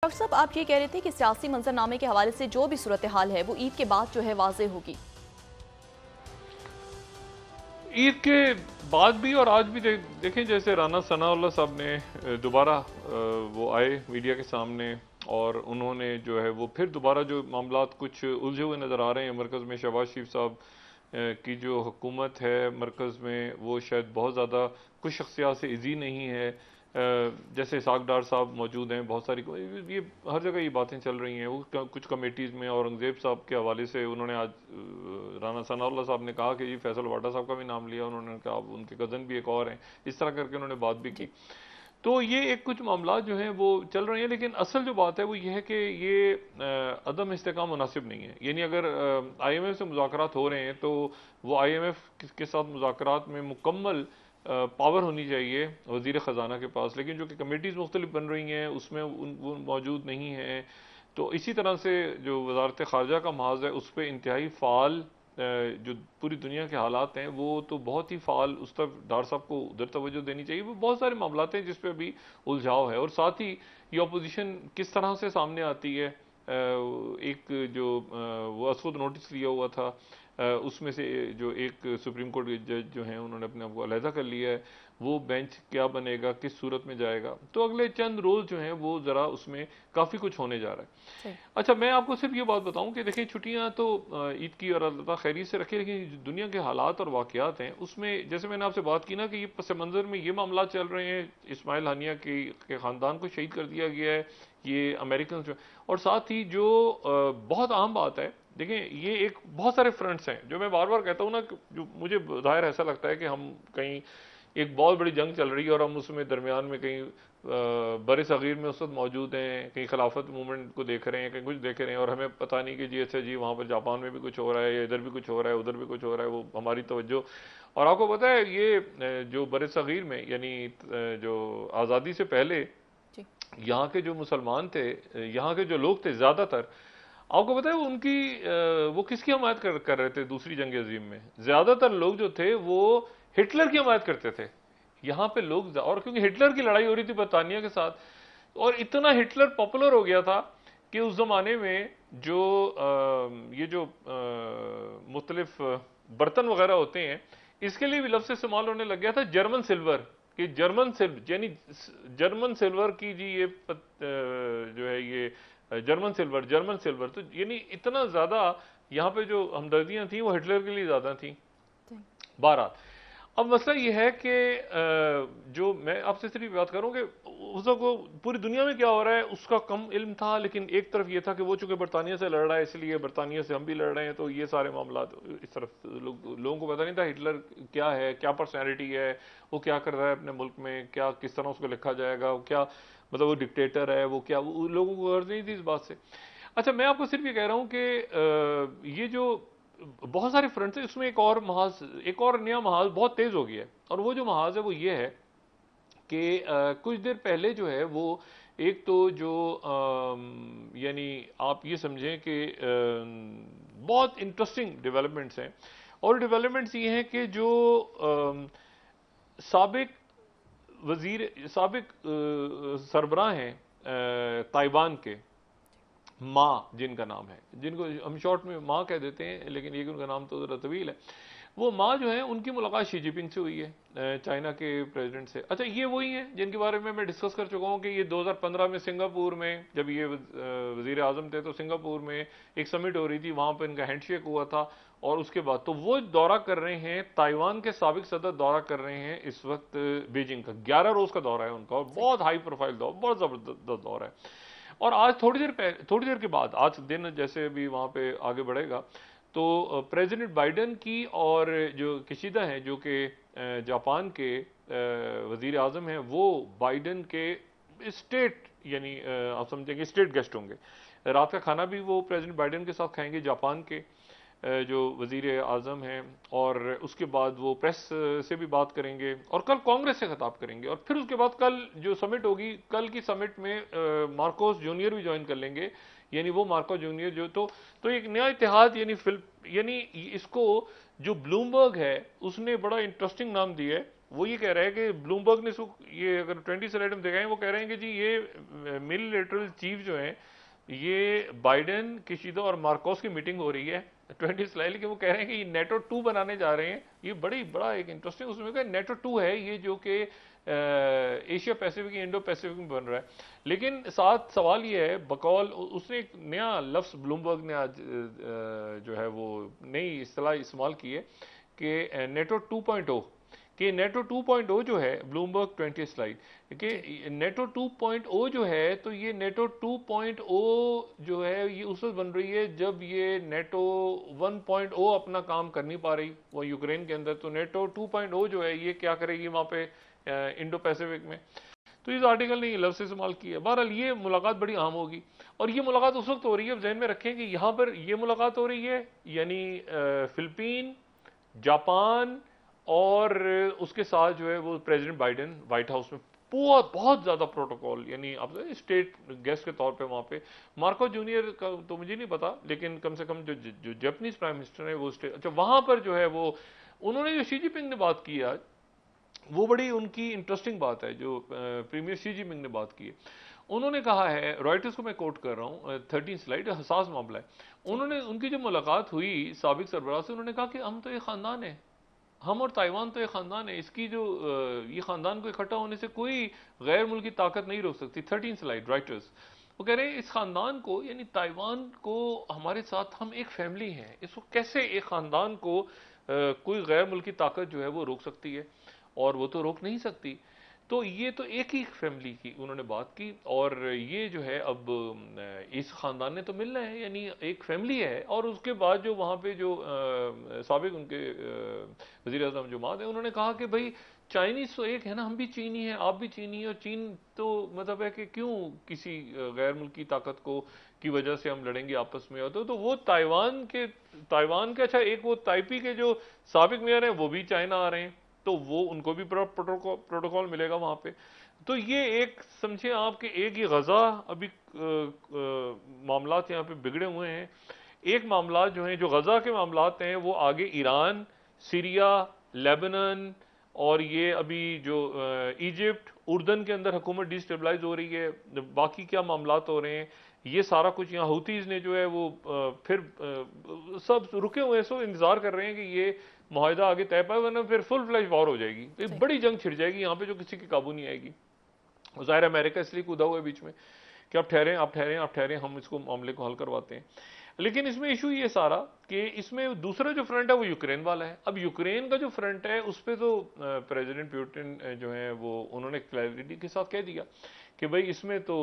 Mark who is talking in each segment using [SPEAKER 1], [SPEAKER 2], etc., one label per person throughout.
[SPEAKER 1] Doctor साहब, आप ये कह रहे थे कि सियासी मंजरनामे के हवाले से जो भी सूरत हाल है वो ईद के बाद जो है वाज़ेह होगी।
[SPEAKER 2] ईद के बाद भी और आज भी देखें, जैसे राना सनाउल्लाह साहब ने दोबारा वो आए मीडिया के सामने और उन्होंने जो है वो फिर दोबारा जो मामलात कुछ उलझे हुए नज़र आ रहे हैं मरकज़ में, शहबाज शरीफ साहब की जो हुकूमत है मरकज़ में वो शायद बहुत ज़्यादा कुछ शख्सियात से इजी नहीं है। जैसे इसाक डार साहब मौजूद हैं, बहुत सारी ये हर जगह ये बातें चल रही हैं। वो कुछ कमेटीज़ में औरंगज़ेब साहब के हवाले से उन्होंने आज राना सनाउल्लाह साहब ने कहा कि जी फैसल वाडा साहब का भी नाम लिया, उन्होंने कहा उनके कज़न भी एक और हैं, इस तरह करके उन्होंने बात भी की। तो ये एक कुछ मामला जो हैं वो चल रहे हैं, लेकिन असल जो बात है वो ये है कि ये अदम इस्तेकाम मुनासिब नहीं है। यानी अगर IMF से मुज़ाकरात हो रहे हैं तो वो IMF के साथ मुज़ाकरात में मुकम्मल पावर होनी चाहिए वज़ीर ख़जाना के पास, लेकिन जो कि कमेटीज़ मुख्तलिफ बन रही हैं उसमें वो मौजूद नहीं है। तो इसी तरह से जो वज़ारत ख़ारजा का महाज़ है उस पर इंतहाई फ़ाल जो पूरी दुनिया के हालात हैं वो तो बहुत ही फ़ाल, उस तरफ डार साहब को उधर तवज्जो देनी चाहिए। वो बहुत सारे मामलात हैं जिस पे अभी उलझाव है, और साथ ही ये अपोजिशन किस तरह से सामने आती है। एक जो वो असद नोटिस लिया हुआ था उसमें से जो एक सुप्रीम कोर्ट के जज जो हैं उन्होंने अपने आप को अलहदा कर लिया है, वो बेंच क्या बनेगा, किस सूरत में जाएगा। तो अगले चंद रोज जो हैं वो ज़रा उसमें काफ़ी कुछ होने जा रहा है। अच्छा, मैं आपको सिर्फ ये बात बताऊं कि देखिए छुट्टियां तो ईद की और अल्लाह खैरियत से रखे, लेकिन जो दुनिया के हालात और वाक़यात हैं उसमें जैसे मैंने आपसे बात की ना कि ये पस मंज़र में ये मामला चल रहे हैं, इस्माइल हानिया के ख़ानदान को शहीद कर दिया गया है, ये अमेरिकन, और साथ ही जो बहुत अहम बात है, देखें ये एक बहुत सारे फ्रंट्स हैं जो मैं बार बार कहता हूँ ना, जो मुझे ज़ाहिर ऐसा लगता है कि हम कहीं एक बहुत बड़ी जंग चल रही है और हम उसमें दरमियान में कहीं बड़े सगीर में उस वक्त मौजूद हैं, कहीं खिलाफत मूवमेंट को देख रहे हैं, कहीं कुछ देख रहे हैं, और हमें पता नहीं कि जी अच्छा जी वहाँ पर जापान में भी कुछ हो रहा है, या इधर भी कुछ हो रहा है, उधर भी कुछ हो रहा है, वो हमारी तवज्जो। और आपको पता है ये जो बड़े सगीर में यानी जो आज़ादी से पहले यहाँ के जो मुसलमान थे, यहाँ के जो लोग थे ज़्यादातर, आपको पता है वो किसकी हमायत कर रहे थे दूसरी जंग अजीम में? ज्यादातर लोग जो थे वो हिटलर की हमायत करते थे यहाँ पे लोग, और क्योंकि हिटलर की लड़ाई हो रही थी बरतानिया के साथ, और इतना हिटलर पॉपुलर हो गया था कि उस जमाने में जो ये जो मुख्तलिफ बर्तन वगैरह होते हैं इसके लिए भी लफ्ज़ इस्तेमाल होने लग गया था, जर्मन सिल्वर, कि जर्मन सिल्वर यानी जर्मन सिल्वर की जी ये जो है ये जर्मन सिल्वर, तो यानी इतना ज्यादा यहाँ पे जो हमदर्दियां थी वो हिटलर के लिए ज्यादा थी। बहरहाल अब मसला ये है कि जो मैं आपसे सिर्फ बात करूं कि उसको पूरी दुनिया में क्या हो रहा है उसका कम इल्म था, लेकिन एक तरफ ये था कि वो चूंकि बरतानिया से लड़ रहा है इसलिए बरतानिया से हम भी लड़ रहे हैं, तो ये सारे मामला इस तरफ लोगों को पता नहीं था हिटलर क्या है, क्या पर्सनैलिटी है, वो क्या कर रहा है अपने मुल्क में, क्या किस तरह उसको लिखा जाएगा, वो क्या मतलब वो डिक्टेटर है, वो क्या, वो लोगों को गर्ज नहीं थी इस बात से। अच्छा, मैं आपको सिर्फ ये कह रहा हूं कि ये जो बहुत सारे फ्रंट है इसमें एक और नया महाज बहुत तेज हो गया है, और वो जो महाज है वो ये है कि कुछ देर पहले जो है वो एक तो जो यानी आप ये समझें कि बहुत इंटरेस्टिंग डेवलपमेंट्स हैं, और डेवलपमेंट्स ये हैं कि जो साबिक सरबराह हैं ताइवान के, माँ जिनका नाम है, जिनको हम शॉर्ट में माँ कह देते हैं, लेकिन ये उनका नाम तो ज़रा तवील है, वो माँ जो है उनकी मुलाकात शी जिनपिंग से हुई है, चाइना के प्रेसिडेंट से। अच्छा, ये वही हैं जिनके बारे में मैं डिस्कस कर चुका हूँ कि ये 2015 में सिंगापुर में जब ये वजीर आजम थे तो सिंगापुर में एक समिट हो रही थी, वहाँ पर इनका हैंडशेक हुआ था, और उसके बाद तो वो दौरा कर रहे हैं, ताइवान के साबिक सदर दौरा कर रहे हैं इस वक्त बीजिंग का, 11 रोज का दौरा है उनका, और बहुत हाई प्रोफाइल दौरा, बहुत जबरदस्त दौरा है। और आज थोड़ी देर के बाद, आज दिन जैसे भी वहां पे आगे बढ़ेगा, तो प्रेसिडेंट बाइडेन की और जो किशिदा हैं जो कि जापान के वजीर आजम हैं, वो बाइडेन के स्टेट यानी आप समझेंगे स्टेट गेस्ट होंगे। रात का खाना भी वो प्रेसिडेंट बाइडेन के साथ खाएंगे, जापान के जो वजीर आजम हैं, और उसके बाद वो प्रेस से भी बात करेंगे, और कल कांग्रेस से खिताब करेंगे, और फिर उसके बाद कल जो समिट होगी, कल की समिट में मार्कोस जूनियर भी ज्वाइन कर लेंगे, यानी वो मार्को जूनियर जो तो एक नया इतिहाद यानी इसको जो ब्लूमबर्ग है उसने बड़ा इंटरेस्टिंग नाम दिया है वो ये कह रहा है कि ब्लूमबर्ग ने इसको, ये अगर 20 स्लाइड में दिखाएं, वो कह रहे हैं कि जी ये मिलिलेटरल चीफ जो है, ये बाइडेन, किशिदा और मार्कोस की मीटिंग हो रही है 20 स्लाइड की। वो कह रहे हैं कि ये नेटो 2 बनाने जा रहे हैं। ये बड़ा एक इंटरेस्टिंग, उसमें कहा नेटो 2 है ये, जो कि एशिया पैसिफिक, इंडो पैसिफिक में बन रहा है। लेकिन साथ सवाल ये है, बकौल उसने एक नया लफ्ज ब्लूमबर्ग ने आज जो है वो नई इस्तेलाह इस्तेमाल की है कि नेटो 2.0, कि नेटो 2.0 जो है, ब्लूमबर्ग 20 स्लाइड, कि नेटो 2.0 जो है, तो ये नेटो 2.0 जो है ये उस वक्त बन रही है जब ये नेटो 1.0 अपना काम कर नहीं पा रही वो यूक्रेन के अंदर। तो नेटो 2.0 जो है ये क्या करेगी वहां पे इंडो पैसिफिक में। तो इस आर्टिकल ने ये लफ्ज़ इस्तेमाल किया। बहरहाल ये मुलाकात बड़ी अहम होगी, और ये मुलाकात उस वक्त हो रही है, अब जहन में रखें कि यहाँ पर ये मुलाकात हो रही है, यानी फिलिपीन, जापान और उसके साथ जो है वो प्रेसिडेंट बाइडेन व्हाइट हाउस में बहुत बहुत ज्यादा प्रोटोकॉल, यानी आप स्टेट गेस्ट के तौर पे वहां पे। मार्को जूनियर का तो मुझे नहीं पता, लेकिन कम से कम जो जापानीज प्राइम मिनिस्टर है वो स्टेट, अच्छा वहां पर जो है वो उन्होंने जो शी जिनपिंग ने बात की आज, वो बड़ी उनकी इंटरेस्टिंग बात है जो प्रीमियर शी जिनपिंग ने बात की है। उन्होंने कहा है, रॉयटर्स को मैं कोट कर रहा हूँ, 13 स्लाइड, हसास मामला है। उन्होंने, उनकी जो मुलाकात हुई साबिक सरबराह से, उन्होंने कहा कि हम तो एक खानदान है, हम और ताइवान तो एक खानदान है, इसकी जो ये खानदान को इकट्ठा होने से कोई गैर मुल्की ताकत नहीं रोक सकती। 13 स्लाइड, राइटर्स वो कह रहे हैं इस खानदान को, यानी ताइवान को हमारे साथ, हम एक फैमिली हैं, इसको कैसे एक खानदान को कोई गैर मुल्की ताकत जो है वो रोक सकती है, और वो तो रोक नहीं सकती। तो ये तो एक ही फैमिली की उन्होंने बात की, और ये जो है अब इस खानदान ने तो मिलना है, यानी एक फैमिली है। और उसके बाद जो वहाँ पे जो साबिक उनके वज़ीर आज़म जमात है, उन्होंने कहा कि भाई चाइनीज तो एक है ना, हम भी चीनी है, आप भी चीनी है, और चीन तो मतलब है कि क्यों किसी गैर मुल्की ताकत को की वजह से हम लड़ेंगे आपस में। तो वो ताइवान के अच्छा, एक वो ताइपी के जो साबिक मेयर हैं वो भी चाइना आ रहे हैं, तो वो उनको भी प्रोटोकॉल मिलेगा वहां पे। तो ये एक समझे आप कि एक ये गजा अभी मामलात यहाँ पे बिगड़े हुए हैं। एक मामला जो हैं, जो गजा के मामलात हैं, वो आगे ईरान, सीरिया, लेबनान, और ये अभी जो इजिप्ट, उर्दन के अंदर हुकूमत डिस्टेबलाइज हो रही है, बाकी क्या मामलात हो रहे हैं, ये सारा कुछ यहाँ हूतीज ने जो है वो फिर सब रुके हुए हैं, सब इंतजार कर रहे हैं कि ये मुआहिदा आगे तय पाए, वरना फिर फुल फ्लैश वॉर हो जाएगी, एक बड़ी जंग छिड़ जाएगी यहाँ पे जो किसी के काबू नहीं आएगी। ज़ाहिर अमेरिका इसलिए कूदा हुआ है बीच में कि आप ठहरे, हम इसको मामले को हल करवाते हैं। लेकिन इसमें इशू ये सारा कि इसमें दूसरा जो फ्रंट है वो यूक्रेन वाला है। अब यूक्रेन का जो फ्रंट है उस पर तो प्रेसिडेंट पुतिन जो है वो उन्होंने क्लैरिटी के साथ कह दिया कि भाई इसमें तो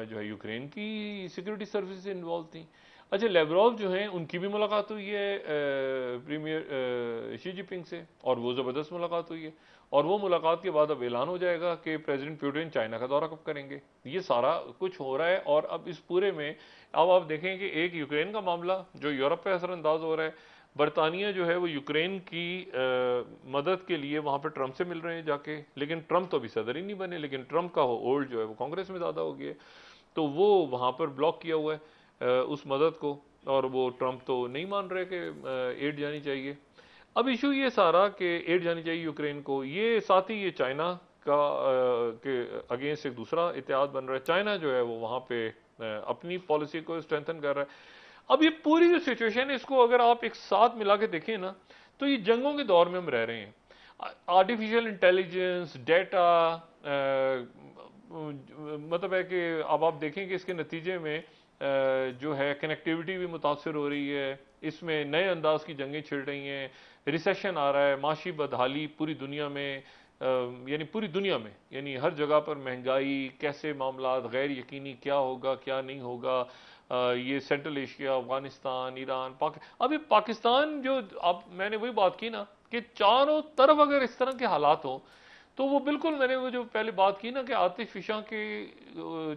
[SPEAKER 2] जो है यूक्रेन की सिक्योरिटी सर्विसेज इन्वॉल्व थी। अच्छा, लेवरोव जो हैं उनकी भी मुलाकात हुई है प्रीमियर शी जिनपिंग से, और वो ज़बरदस्त मुलाकात हुई है, और वो मुलाकात के बाद अब ऐलान हो जाएगा कि प्रेसिडेंट पुतिन चाइना का दौरा कब करेंगे। ये सारा कुछ हो रहा है, और अब इस पूरे में अब आप देखें कि एक यूक्रेन का मामला जो यूरोप पे असरअंदाज हो रहा है, बरतानिया जो है वो यूक्रेन की मदद के लिए वहाँ पर ट्रंप से मिल रहे हैं जाके, लेकिन ट्रंप तो अभी सदर ही नहीं बने, लेकिन ट्रंप का होल्ड जो है वो कांग्रेस में ज़्यादा हो गया है, तो वो वहाँ पर ब्लॉक किया हुआ है उस मदद को, और वो ट्रंप तो नहीं मान रहे कि एड जानी चाहिए। अब इशू ये सारा कि एड जानी चाहिए यूक्रेन को, ये साथ ही ये चाइना का के अगेंस्ट एक दूसरा इत्तेहाद बन रहा है। चाइना जो है वो वहाँ पे अपनी पॉलिसी को स्ट्रेंथन कर रहा है। अब ये पूरी जो सिचुएशन है, इसको अगर आप एक साथ मिला के देखें ना, तो ये जंगों के दौर में हम रह रहे हैं। आर्टिफिशियल इंटेलिजेंस, डेटा, मतलब है कि अब आप देखें कि इसके नतीजे में जो है कनेक्टिविटी भी मुतासर हो रही है, इसमें नए अंदाज की जंगें छिड़ रही हैं, रिसेशन आ रहा है, माशी बदहाली पूरी दुनिया में, यानी पूरी दुनिया में, यानी हर जगह पर महंगाई, कैसे मामला गैर यकीनी, क्या होगा क्या नहीं होगा, ये सेंट्रल एशिया, अफगानिस्तान, ईरान, अभी पाकिस्तान जो, अब मैंने वही बात की ना कि चारों तरफ अगर इस तरह के हालात हों, तो वो बिल्कुल, मैंने वो जो पहले बात की ना कि आतिश फिशा की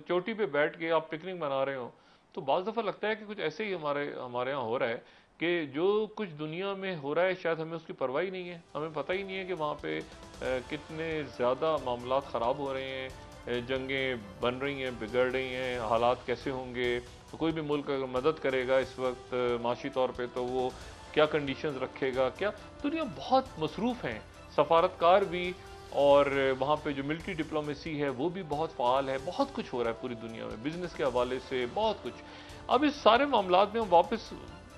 [SPEAKER 2] चोटी पे बैठ के आप पिकनिक मना रहे हो, तो बाज़ दफ़ा लगता है कि कुछ ऐसे ही हमारे यहाँ हो रहा है कि जो कुछ दुनिया में हो रहा है शायद हमें उसकी परवाह ही नहीं है, हमें पता ही नहीं है कि वहाँ पे कितने ज़्यादा मामलात ख़राब हो रहे हैं, जंगें बन रही हैं, बिगड़ रही हैं, हालात कैसे होंगे। तो कोई भी मुल्क अगर मदद करेगा इस वक्त माशी तौर पे, तो वो क्या कंडीशंस रखेगा, क्या, दुनिया बहुत मसरूफ़ हैं, सफारतकार भी और वहाँ पे जो मिलिट्री डिप्लोमेसी है वो भी बहुत फ़ाल है। बहुत कुछ हो रहा है पूरी दुनिया में, बिज़नेस के हवाले से बहुत कुछ। अब इस सारे मामलात में हम वापस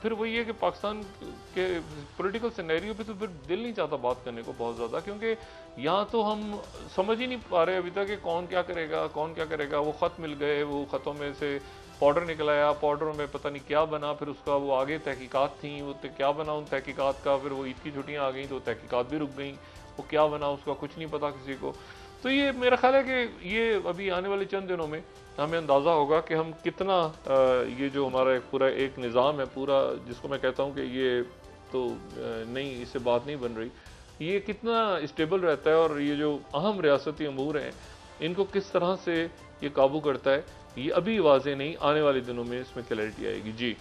[SPEAKER 2] फिर वही है कि पाकिस्तान के पॉलिटिकल सिनेरियो पे तो फिर दिल नहीं चाहता बात करने को बहुत ज़्यादा, क्योंकि यहाँ तो हम समझ ही नहीं पा रहे अभी तक कि कौन क्या करेगा, कौन क्या करेगा। वो ख़त मिल गए, वो ख़तों में से पाउडर निकल आया, पाउडरों में पता नहीं क्या बना, फिर उसका वो आगे तहकीकात थी, वो क्या बना उन तहकीकात का, फिर वो ईद की छुट्टियाँ आ गई तो तहकीकात भी रुक गई, वो क्या बना उसका कुछ नहीं पता किसी को। तो ये मेरा ख्याल है कि ये अभी आने वाले चंद दिनों में हमें अंदाज़ा होगा कि हम कितना ये जो हमारा एक पूरा एक निज़ाम है पूरा, जिसको मैं कहता हूँ कि ये तो नहीं, इससे बात नहीं बन रही, ये कितना स्टेबल रहता है और ये जो अहम रियासती अमूर हैं इनको किस तरह से ये काबू करता है, ये अभी वाज़ेह नहीं, आने वाले दिनों में इसमें क्लैरिटी आएगी। जी।